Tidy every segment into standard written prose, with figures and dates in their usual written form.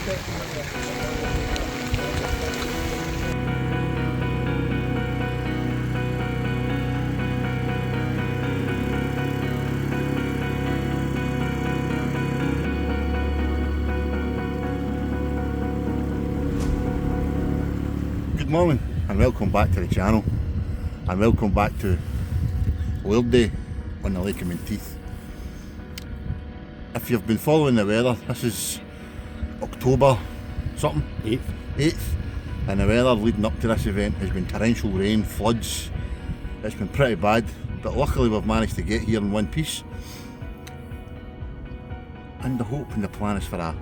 Good morning and welcome back to the channel, and welcome back to Wild Day on the Lake of Menteith. If you've been following the weather, this is October something, 8th, and the weather leading up to this event has been torrential rain, floods. It's been pretty bad, but luckily we've managed to get here in one piece, and the hope and the plan is for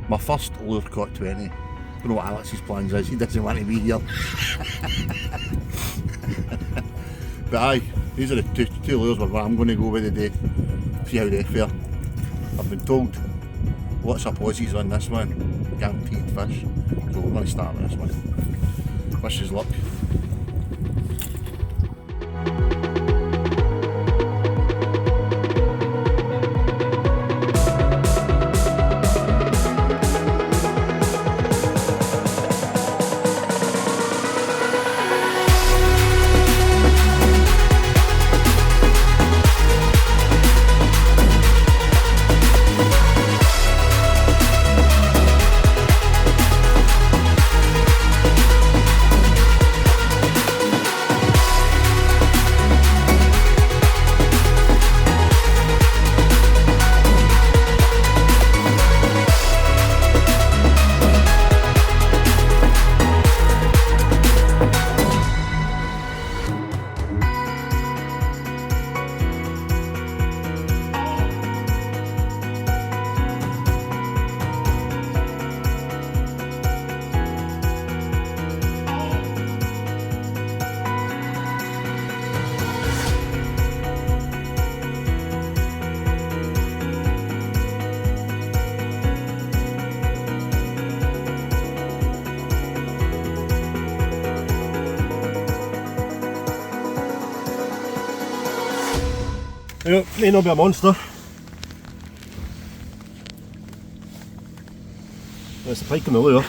my first lure caught 20. I don't know what Alex's plans is, he doesn't want to be here. But aye, these are the two lures where I'm going to go with today, see how they fare. I've been told lots of pauses on this one, guaranteed fish, so we're going to start with this one. Wish us luck. May not be a monster. There's a pike on the lure.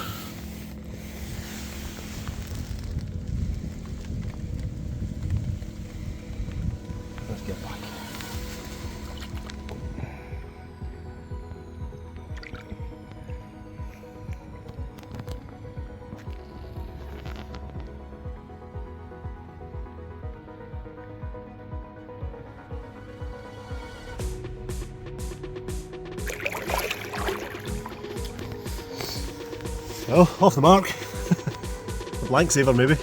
Let's get back. Well, off the mark. A blank saver maybe.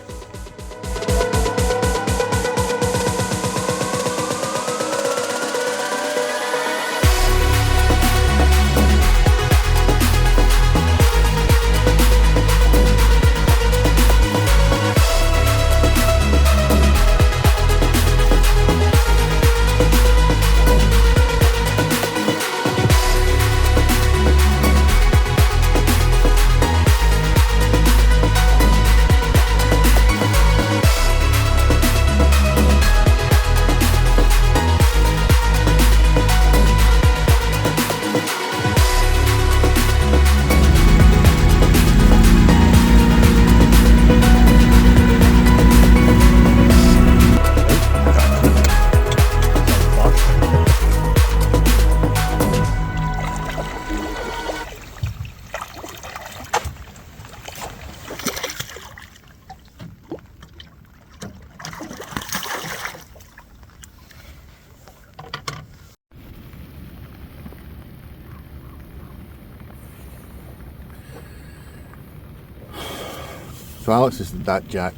So Alex is that jack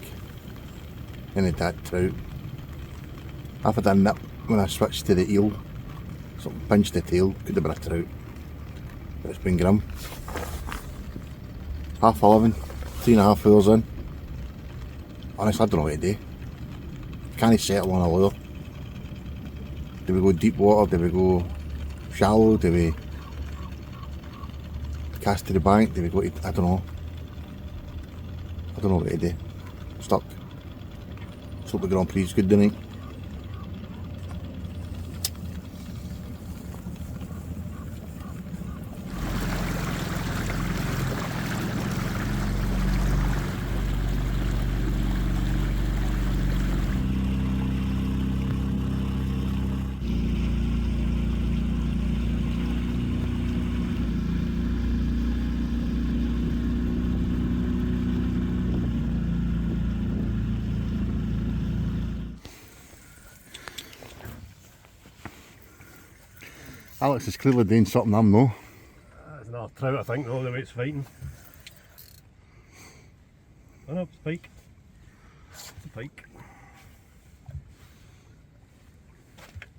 and that trout. I've had a nip when I switched to the eel, so pinched the tail, could have been a trout, but it's been grim. 11:30, 3.5 hours in. Honestly, I don't know what to do. Can't settle on a lure. Do we go deep water, do we go shallow, do we cast to the bank, do we go to, I don't know. I don't know what to do. Stuck. Let's hope the Grand Prix is good tonight. Alex is clearly doing something I'm no. That's another trout, I think, though, the way it's fighting. Oh no, it's pike. It's a pike.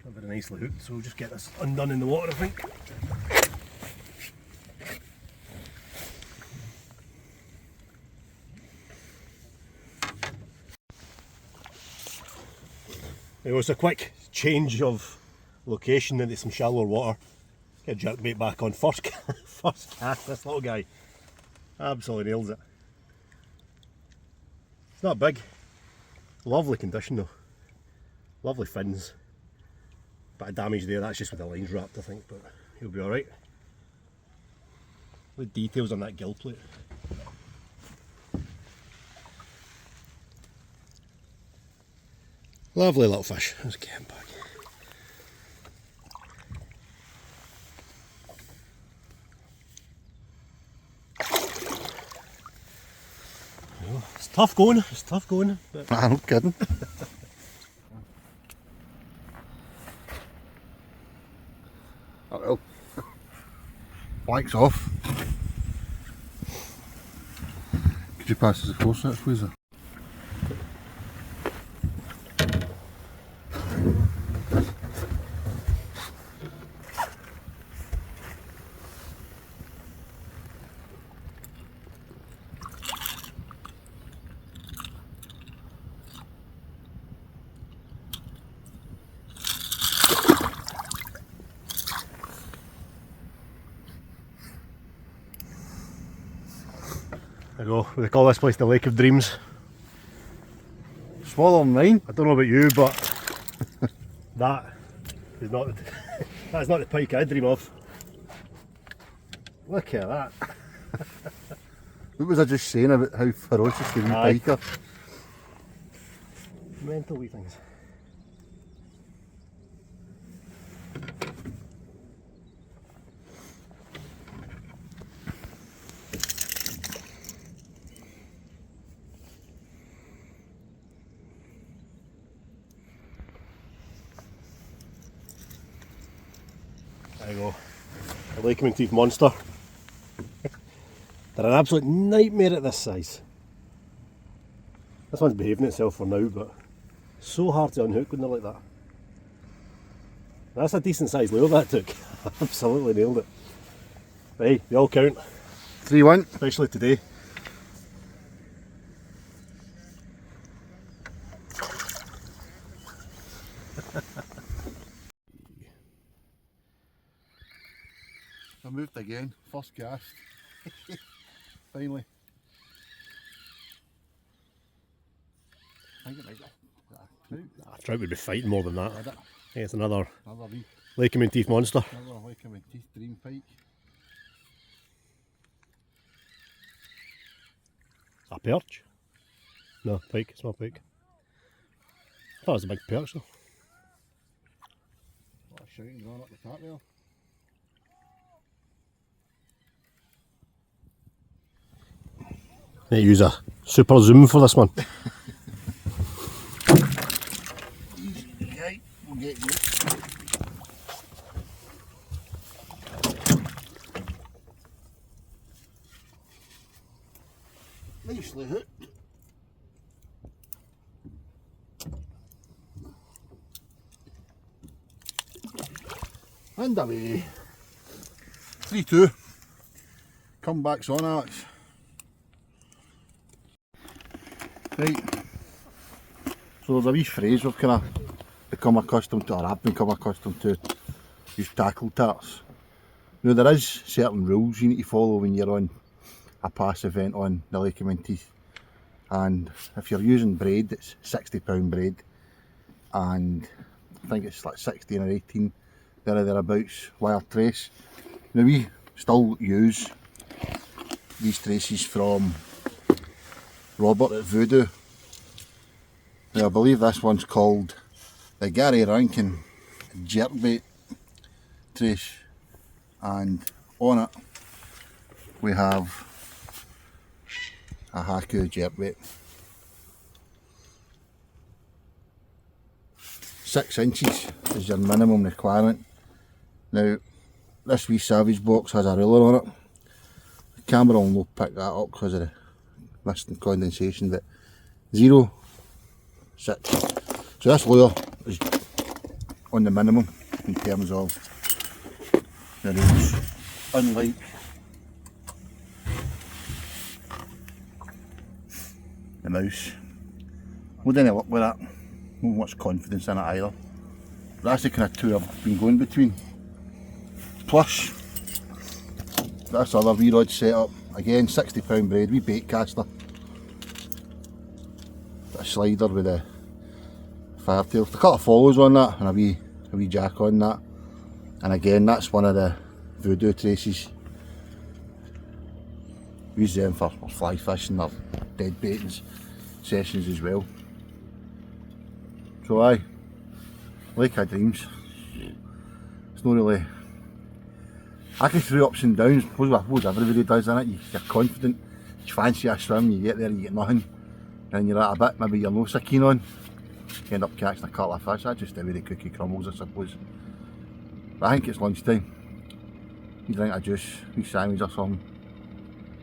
Not very nicely hooked, so we'll just get this undone in the water, I think. It was a quick change of location into some shallower water. Get jerkbait back on first cast. This little guy absolutely nails it. It's not big. Lovely condition though. Lovely fins. Bit of damage there, that's just with the lines wrapped I think, but he'll be alright. The details on that gill plate. Lovely little fish. Let's get him back. It's tough going, but I'm not kidding. Oh well. Bike's off. Could you pass us a forceps, please? there you go. We call this place the Lake of Dreams. Smaller than mine. I don't know about you, but that is not the, that's not the pike I dream of. Look at that. What was I just saying about how ferocious the wee Aye. pike are? Mental wee things. There you go. The Lake of Menteith monster. They're an absolute nightmare at this size. This one's behaving itself for now, but so hard to unhook when they're like that. That's a decent sized lure that took. Absolutely nailed it. But hey, they all count, 3-1. especially today. I moved again, first cast. Finally. I think it might be a trout. A trout would be fighting more than that. Had it. I think it's another Another wee, Lake of Menteith monster. another Lake of Menteith dream pike. A perch? No, pike, small pike. I thought it was a big perch though. What a shouting going up the top there. Need to use a super zoom for this one. Easy guy, we'll get you. Nicely hooked. And away. 3-2. Comebacks on, Alex. Right. So there's a wee phrase we've kind of become accustomed to, or I've become accustomed to, use tackle tarts. Now there is certain rules you need to follow when you're on a pass event on the Lake of Menteith, and if you're using braid, it's £60 braid, and I think it's like 16 or 18 there or thereabouts wire trace. Now we still use these traces from Robert at Voodoo. Now I believe this one's called the Gary Rankin jerkbait trace, and on it we have a Haku jerkbait. 6 inches is your minimum requirement. Now this wee Savage box has a ruler on it. The camera will not pick that up because of the mist and condensation, but 0, 6. So this lure is on the minimum in terms of the range, unlike the mouse. We didn't look with that, not much confidence in it either. But that's the kind of two I've been going between. Plus, this other wee rod setup, again £60 braid, wee bait caster. A slider with a firetail. A couple of follows on that and a wee jack on that. And again, that's one of the voodoo traces. We use them for fly fishing or dead baiting sessions as well. So aye, Lake of Dreams. It's not really. I can through ups and downs. Suppose everybody does, innit? You're confident, you fancy a swim, you get there, you get nothing. And you're at a bit, maybe you're not so keen on. You end up catching a couple of fish. That's just the way the cookie crumbles, I suppose. But I think it's lunchtime. You drink a juice, wee sandwich or something.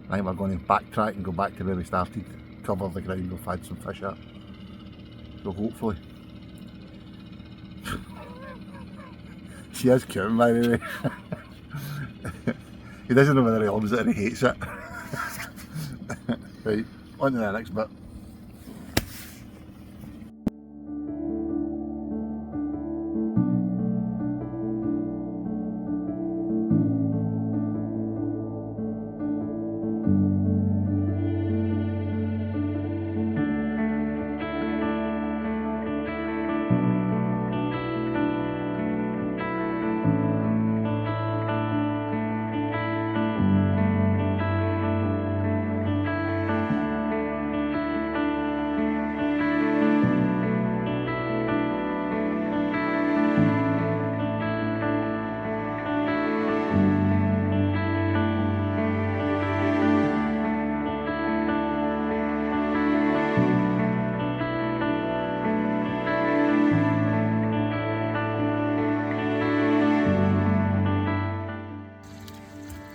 I think we're going to backtrack and go back to where we started. Cover the ground we've had some fish at. So hopefully. She is cute, by the way. He doesn't know whether he loves it or he hates it. Right, on to the next bit.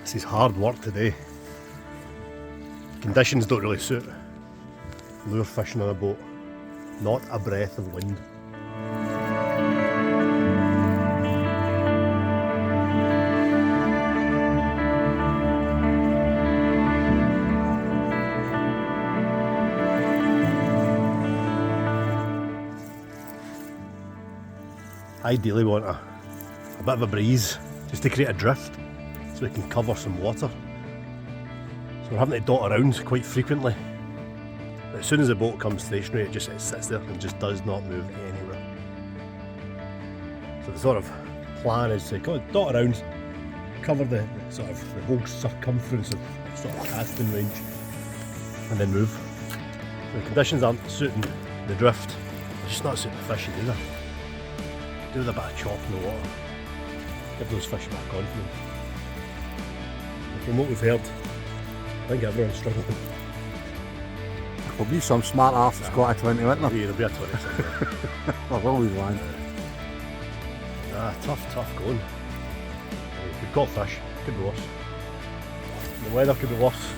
This is hard work today. Conditions don't really suit lure fishing on a boat. Not a breath of wind. Ideally want a bit of a breeze just to create a drift so we can cover some water. So we're having to dot around quite frequently. But as soon as the boat comes stationary, it sits there and just does not move anywhere. So the sort of plan is to dot around, cover the whole circumference of sort of casting range, and then move. The conditions aren't suiting the drift, they're just not suiting the fishing either. Do with a bit of chop in the water, give those fish a bit of confidence. From what we've heard, I think everyone's struggling. There'll be some smart arse that's got a 20, won't there? Yeah, there'll be a 20 somewhere. There's always one. Tough going. We've got fish, could be worse. The weather could be worse.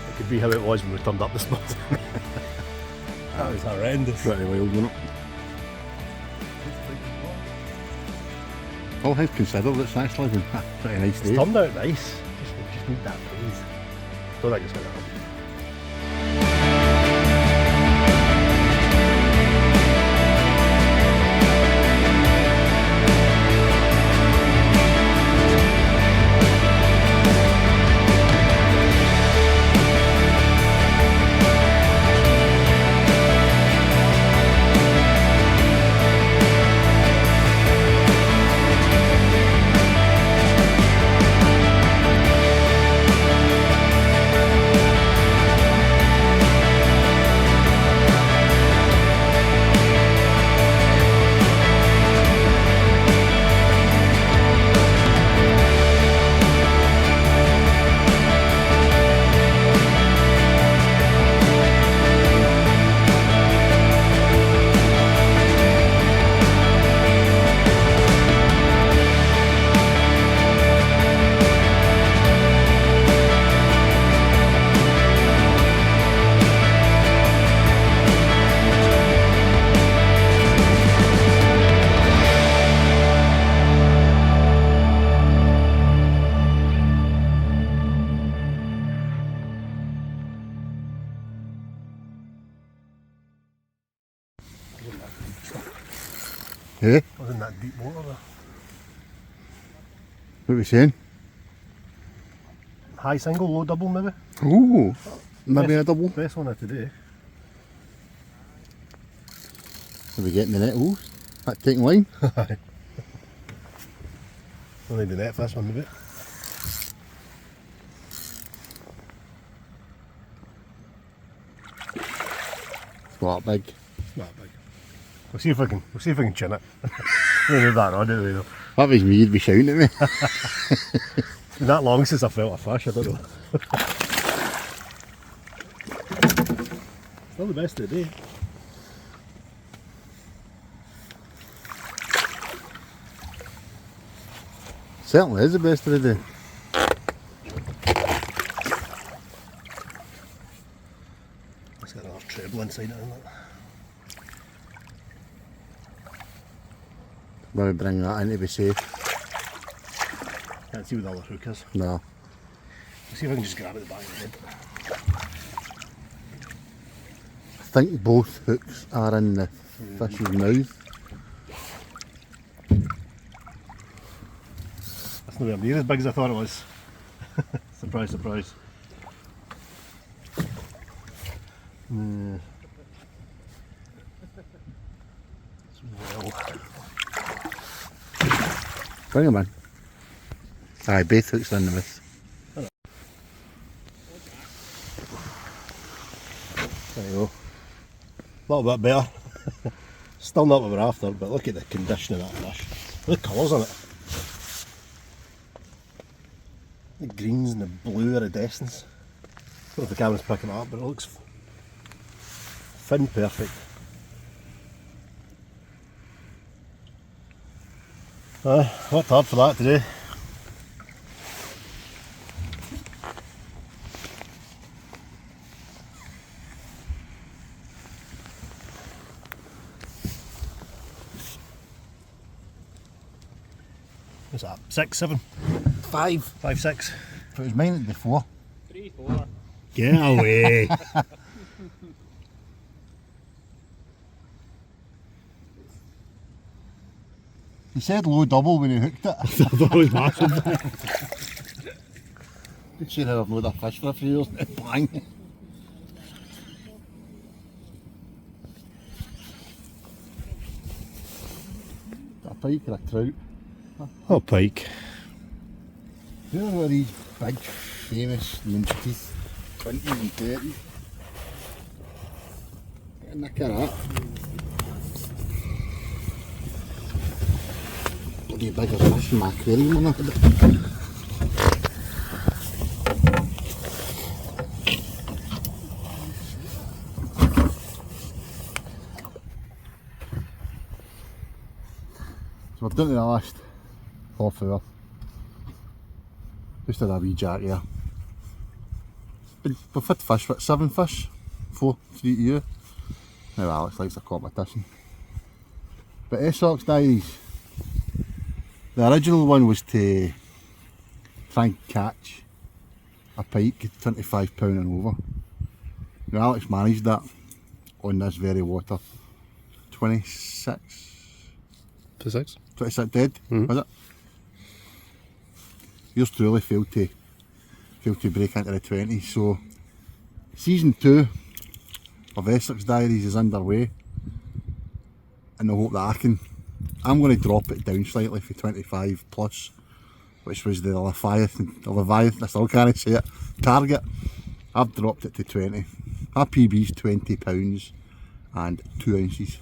It could be how it was when we turned up this morning. That was horrendous. Pretty wild, wasn't it? All things considered, it's actually been a pretty nice day. It's turned out nice, just need that breeze. Don't think it's going to happen. Eh? I was in that deep water there. What are we saying? High single, low double maybe. Ooh, maybe Best- a double. Best one of today. Are we getting the net? Ooh, that taking line. Only the net fish one maybe. It's not big. Not big. We'll see if we can chin it. We need that rod anyway though. That was me, you'd be shouting at me. It's been that long since I felt a fish, I don't know. Still the best of the day. Certainly is the best of the day. It's got another treble inside it, isn't it? Maybe bring that in to be safe. Can't see where the other hook is. No. Let's see if I can just grab it at the back of the head. I think both hooks are in the fish's mouth. That's nowhere near as big as I thought it was. Surprise, surprise. Well, Bring him in. Aye, both hooks are in the mouth. there you go. A little bit better. Still not what we're after, but look at the condition of that fish. Look at the colours on it. The greens and the blue are iridescence. I don't know if the camera's picking it up, but it looks fin perfect. Worked hard for that today. What's that? 6, 7? 5. 5, 6. It was mine before. 3, 4. Get away! He said low double when he hooked it. I thought it was massive. Good seeing how I've known a fish for a few years. Bang. A pike or a trout. Oh, pike. You know where these big famous Menteith 20s and 30s? Get a nick of that. Bloody big as fish in my aquarium on it. So we're down to the last half hour. Just had a wee jack here. We've had fish, what, 7 fish? 4, 3 to you. Now Alex likes a competition. But Esox Diaries, the original one was to try and catch a pike, 25 pound and over. Now Alex managed that on this very water. 26? 6? 26 dead, Mhm. was it? Yours truly failed to break into the 20s. So season 2 of Esox Diaries is underway, in the hope that I'm going to drop it down slightly for 25 plus, which was the Leviathan, I still can't say it, target. I've dropped it to 20. My PB's £20 and 2 ounces.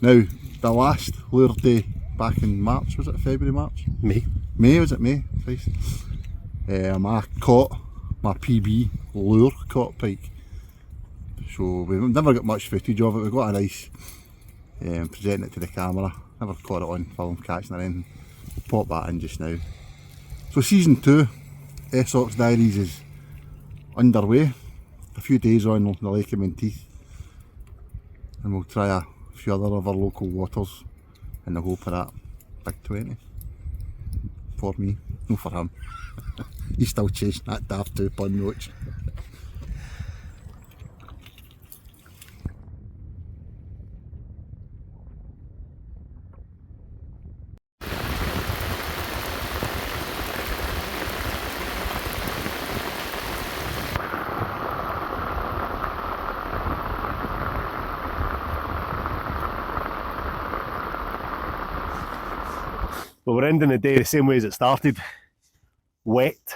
Now, the last lure day back in March, was it February, March? May. Was it May? Christ. I caught my PB lure caught pike. So we've never got much footage of it. We've got a nice presenting it to the camera. Never caught it on film catching or anything. Pop that in just now. So season 2, Esox Diaries is underway. A few days on the Lake of Menteith, and we'll try a few other of our local waters in the hope of that big 20. For me, no for him. He's still chasing that daft 2 pun roach. But we're ending the day the same way as it started. Wet.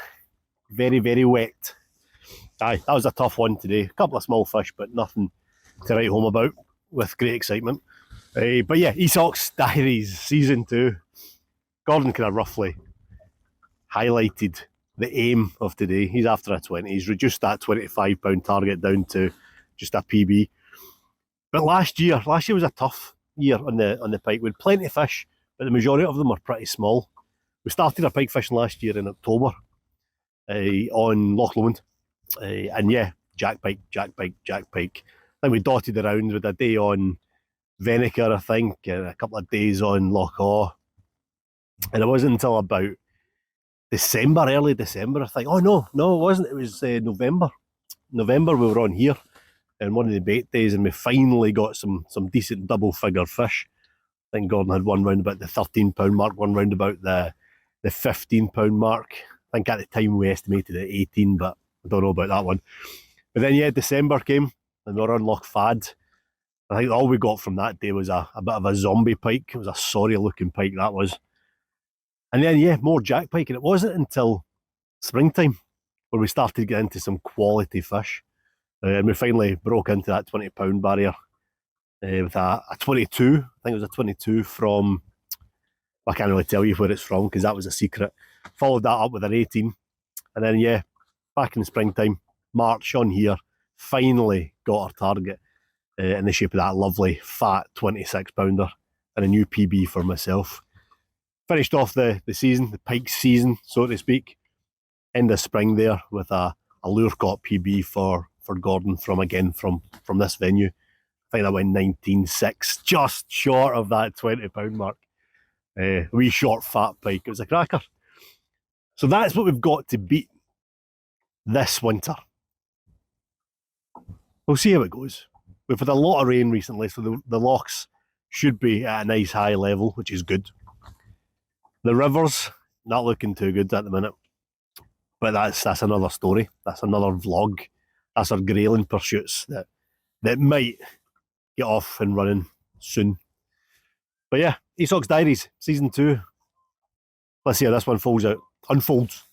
Very, very wet. Aye, that was a tough one today. A couple of small fish, but nothing to write home about with great excitement. But yeah, Esox Diaries Season 2. Gordon kind of roughly highlighted the aim of today. He's after a 20. He's reduced that £25 target down to just a PB. But last year was a tough year on the pike. We had plenty of fish, but the majority of them were pretty small. We started our pike fishing last year in October on Loch Lomond. And yeah, jack pike. Then we dotted around with a day on Venaker, I think, and a couple of days on Loch Awe. And it wasn't until about December, early December, I think. Oh no, it wasn't. It was November. November we were on here and one of the bait days, and we finally got some decent double figure fish. I think Gordon had one round about the £13 mark, one round about the £15 mark. I think at the time we estimated at 18, but I don't know about that one. But then yeah, December came and we were on Loch Fad. I think all we got from that day was a bit of a zombie pike. It was a sorry looking pike, that was. And then yeah, more jack pike, and it wasn't until springtime where we started getting into some quality fish. And we finally broke into that £20 barrier with a 22. I think it was a 22 from, I can't really tell you where it's from because that was a secret. Followed that up with an 18. And then yeah, back in the springtime, March on here, finally got our target in the shape of that lovely fat 26 pounder and a new PB for myself. Finished off the season, the pike season, so to speak, end of spring there with a lure caught PB for Gordon from this venue. I think that went 19.6, just short of that £20 mark. Wee short fat pike, it was a cracker. So that's what we've got to beat this winter. We'll see how it goes. We've had a lot of rain recently, so the lochs should be at a nice high level, which is good. The rivers, not looking too good at the minute. But that's another story. That's another vlog. That's our grayling pursuits that might get off and running soon. But yeah, Esox Diaries, Season 2. Let's see how this one unfolds.